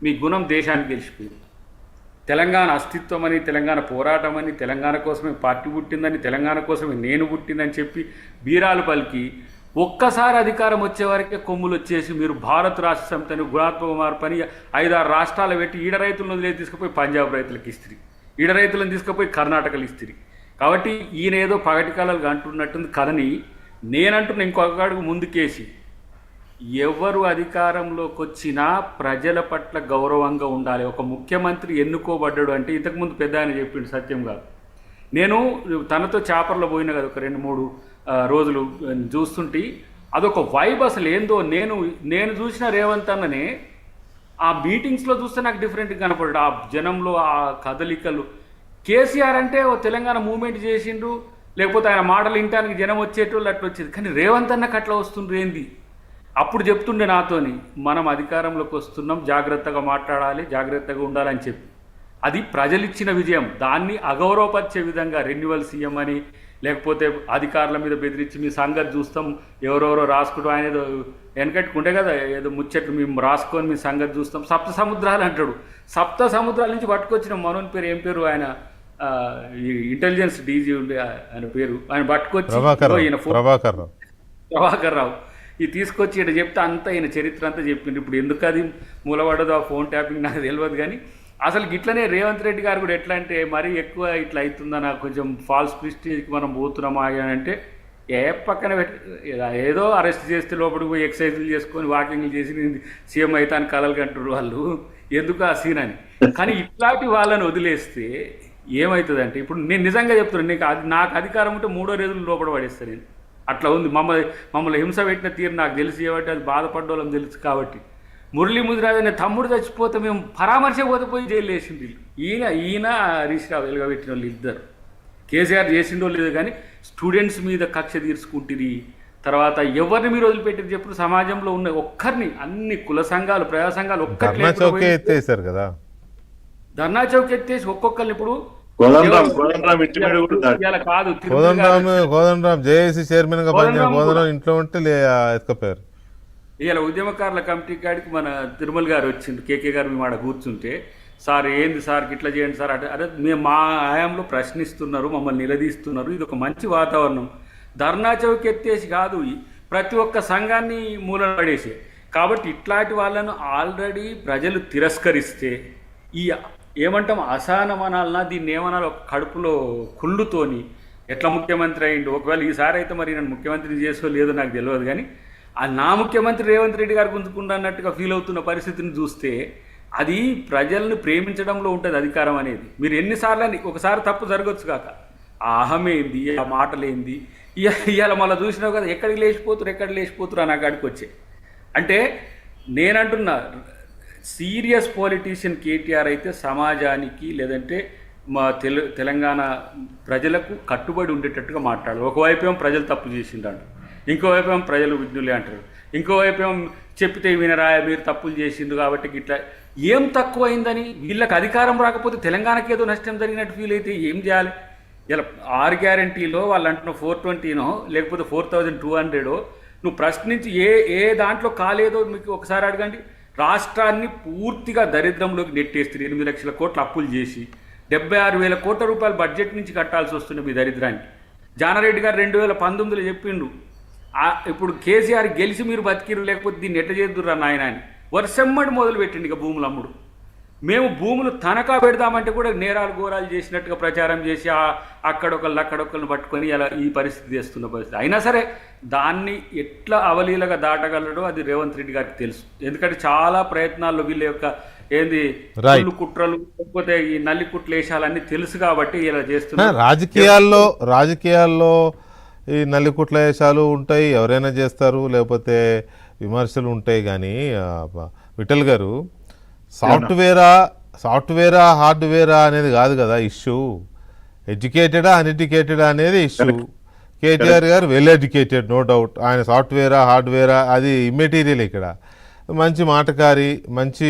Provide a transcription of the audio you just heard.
మీ గుణం దేశానికి తెలిసిపోయింది. తెలంగాణ అస్తిత్వం అని, తెలంగాణ పోరాటం అని, తెలంగాణ కోసమే పార్టీ పుట్టిందని, తెలంగాణ కోసమే నేను పుట్టిందని చెప్పి బీరాలు పలికి ఒక్కసారి అధికారం వచ్చే వరకే కొమ్ములు వచ్చేసి మీరు భారత్ రాష్ట్ర సమితిని గుణాత్మక మార్పు అని 5-6 రాష్ట్రాలు పెట్టి ఈడ రైతులను వదిలేసి తీసుకుపోయి పంజాబ్ రైతులకు ఇస్త్రీ, ఈడ రైతులను తీసుకుపోయి కర్ణాటకలు ఇస్త్రీ. కాబట్టి ఈయన ఏదో పగటి కాలాలు అంటున్నట్టుంది కథని నేనంటున్న ఇంకొక అడుగు ముందుకేసి ఎవరు అధికారంలోకి వచ్చినా ప్రజల పట్ల గౌరవంగా ఉండాలి. ఒక ముఖ్యమంత్రి ఎన్నుకోబడ్డాడు అంటే ఇంతకుముందు పెద్ద ఆయన చెప్పిండు సత్యం కాదు. నేను తనతో చేపర్లో పోయిన కదా ఒక 2-3 రోజులు చూస్తుంటే అదొక వైబ్ అసలు ఏందో. నేను చూసిన రేవంత్ అన్ననే ఆ మీటింగ్స్లో చూస్తే నాకు డిఫరెంట్గా కనపడ్డాడు. ఆ జనంలో ఆ కదలికలు. కేసీఆర్ అంటే ఓ తెలంగాణ మూవ్మెంట్ చేసిండ్రు, లేకపోతే ఆయన మాటలు వినటానికి జనం వచ్చేటోళ్ళు అట్లా వచ్చేది. కానీ రేవంత్ అన్నకు అట్లా వస్తుండ్రు ఏంది? అప్పుడు చెప్తుండే నాతోని మనం అధికారంలోకి వస్తున్నాం, జాగ్రత్తగా మాట్లాడాలి, జాగ్రత్తగా ఉండాలని చెప్పి. అది ప్రజలిచ్చిన విజయం. దాన్ని అగౌరవపరిచే విధంగా రెన్యువల్ సీఎం అని, లేకపోతే అధికారుల మీద బెదిరించి మీ సంగతి చూస్తాం, ఎవరెవరో రాసుకుంటూ ఆయన ఏదో వెనకట్టుకుంటే కదా ఏదో ముచ్చట్లు మేము రాసుకొని మీ సంగతి చూస్తాం, 7 సముద్రాలు అంటాడు. 7 సముద్రాల నుంచి పట్టుకొచ్చిన మనోని పేరు ఏం పేరు, ఆయన ఇంటెలిజెన్స్ డీజీ ఉండే ఆయన పేరు, ఆయన పట్టుకొచ్చి ఈయన ప్రభాకర్ రావు ఇది తీసుకొచ్చి ఇక్కడ చెప్తే అంతా ఈయన చరిత్ర అంతా చెప్పింది. ఇప్పుడు ఎందుకు అది మూలపడదు ఆ ఫోన్ ట్యాపింగ్ నాకు తెలియదు. కానీ అసలు ఇట్లనే రేవంత్ రెడ్డి గారు కూడా ఎట్లా అంటే మరీ ఎక్కువ ఇట్లా అవుతుందా, నాకు కొంచెం ఫాల్స్ ప్రిస్టేజ్కి మనం పోతున్నామా అని అంటే పక్కన ఏదో అరెస్ట్ చేస్తే లోపలికి పోయి ఎక్సర్సైజులు చేసుకొని వాకింగ్లు చేసి సీఎం అయితే అని కలలు కంటారు వాళ్ళు, ఎందుకు ఆ సీన్ అని. కానీ ఇట్లాంటి వాళ్ళని వదిలేస్తే ఏమవుతుందంటే ఇప్పుడు నేను నిజంగా చెప్తున్నాను, నాకు అధికారం ఉంటే 3వ రోజులు లోపల పడేస్తాను నేను. అట్లా ఉంది. మమ్మల్ని హింస పెట్టిన తీరు నాకు తెలిసి కాబట్టి అది బాధపడ్డోళ్ళం తెలుసు కాబట్టి. మురళీ ముదిరాజ్ అనే తమ్ముడు చచ్చిపోతే మేము పరామర్శ పోయి జైలు వేసింది. ఈయన హరీష్ రావు వెలుగబెట్టిన వాళ్ళు ఇద్దరు. కేసీఆర్ చేసిండో లేదు కానీ స్టూడెంట్స్ మీద కక్ష తీర్చుకుంటుంది. తర్వాత ఎవరిని మీరు వదిలిపెట్టింది చెప్పు, సమాజంలో ఉన్న ఒక్కరిని, అన్ని కుల సంఘాలు ప్రజా సంఘాలు ఒక్కటి ఎత్తేసారు కదా, ధర్నా చౌక్ ఎత్తేసి ఒక్కొక్కరిని ఇప్పుడు కోదండరామ్ జేఏసీ చైర్మన్ గా పనిచేసిన కోదండరామ్ ఇంట్లో ఉంటే ఎత్తుకపోయారు. ఇవాళ ఉద్యమకారుల కమిటీ కాడికి మన తిరుమల గారు వచ్చిండు, కేకే గారు మేము ఆడ కూర్చుంటే, సార్ ఏంది సార్ ఇట్లా చేయండి సార్ అంటే, అరే మేము మా ఆయాంలో ప్రశ్నిస్తున్నారు, మమ్మల్ని నిలదీస్తున్నారు, ఇది ఒక మంచి వాతావరణం. ధర్నా చౌక్ ఎత్తేసి కాదు, ప్రతి ఒక్క సంఘాన్ని మూలన పడేసి. కాబట్టి ఇట్లాంటి వాళ్ళను ఆల్రెడీ ప్రజలు తిరస్కరిస్తే ఈ ఏమంటాం అసహనమనాలన్నా దీన్ని ఏమనాలి, ఒక కడుపులో కుళ్ళుతోని ఎట్లా ముఖ్యమంత్రి అయ్యిండు. ఒకవేళ ఈసారి అయితే మరి నన్ను ముఖ్యమంత్రిని చేసో లేదో నాకు తెలియదు. కానీ నా ముఖ్యమంత్రి రేవంత్ రెడ్డి గారు గుంజుకుండా అన్నట్టుగా ఫీల్ అవుతున్న పరిస్థితిని చూస్తే అది ప్రజల్ని ప్రేమించడంలో ఉంటుంది అధికారం అనేది. మీరు ఎన్నిసార్లు ఒకసారి తప్పు జరగచ్చు కాక ఆ అహమేంది, ఆ మాటలేంది, ఇవాళ మళ్ళీ చూసినావు కదా ఎక్కడికి లేచిపోతురా నాకు అడికి వచ్చే. అంటే నేనంటున్నా సీరియస్ పొలిటీషియన్ కేటీఆర్ అయితే సమాజానికి లేదంటే మా తెలంగాణ ప్రజలకు కట్టుబడి ఉండేటట్టుగా మాట్లాడాలి. ఒకవైపు ఏమో ప్రజలు తప్పు చేసిండ్రు, ఇంకోవైపు ఏమో ప్రజలు విఘ్నులే అంటారు, ఇంకోవైపు ఏమో చెప్పితే వినరా మీరు తప్పులు చేసిండ్రు కాబట్టి ఇట్లా ఏం తక్కువైందని. వీళ్ళకి అధికారం రాకపోతే తెలంగాణకి ఏదో నష్టం జరిగినట్టు ఫీల్ అయితే ఏం చేయాలి? ఇలా 6 గ్యారంటీలో వాళ్ళు అంటున్న 420నో లేకపోతే 4200 నువ్వు ప్రశ్నించి ఏ దాంట్లో కాలేదో మీకు ఒకసారి అడగండి. రాష్ట్రాన్ని పూర్తిగా దరిద్రంలోకి నెట్టేస్తే 8 లక్షల కోట్ల అప్పులు చేసి 76,000 కోట్ల రూపాయలు బడ్జెట్ నుంచి కట్టాల్సి వస్తుంది మీ దరిద్రానికి. జానారెడ్డి గారు 2019లో చెప్పిండు, ఇప్పుడు కేసీఆర్ గెలిచి మీరు బతికిరు లేకపోతే దీన్ని ఎట్ట చేద్దురా నాయన అని వర్షమ్మడి మొదలు పెట్టిండు. ఇక భూములు అమ్ముడు, మేము భూములు తనఖా పెడదామంటే కూడా నేరాలు ఘోరాలు చేసినట్టుగా ప్రచారం చేసి అక్కడొకళ్ళని పట్టుకొని ఇలా ఈ పరిస్థితి చేస్తున్న పరిస్థితి. అయినా సరే దాన్ని ఎట్లా అవలీలగా దాటగలడో అది రేవంత్ రెడ్డి గారికి తెలుసు. ఎందుకంటే చాలా ప్రయత్నాల్లో వీళ్ళ యొక్క ఏంది కుట్రలు లేకపోతే ఈ నల్లి కుట్లు వేసాలన్నీ తెలుసు కాబట్టి ఇలా చేస్తున్నారు. రాజకీయాల్లో ఈ నల్లి కుట్ల వేషాలు ఉంటాయి, ఎవరైనా చేస్తారు, లేకపోతే విమర్శలు ఉంటాయి. కానీ విఠల్ గారు సాఫ్ట్వేరా హార్డ్వేరా అనేది కాదు కదా ఇష్యూ, ఎడ్యుకేటెడా అన్ఎడ్యుకేటెడా అనేది ఇష్యూ. కేటీఆర్ గారు వెల్ ఎడ్యుకేటెడ్, నో డౌట్. ఆయన సాఫ్ట్వేరా హార్డ్వేరా అది ఇమ్మెటీరియల్. ఇక్కడ మంచి మాటకారి, మంచి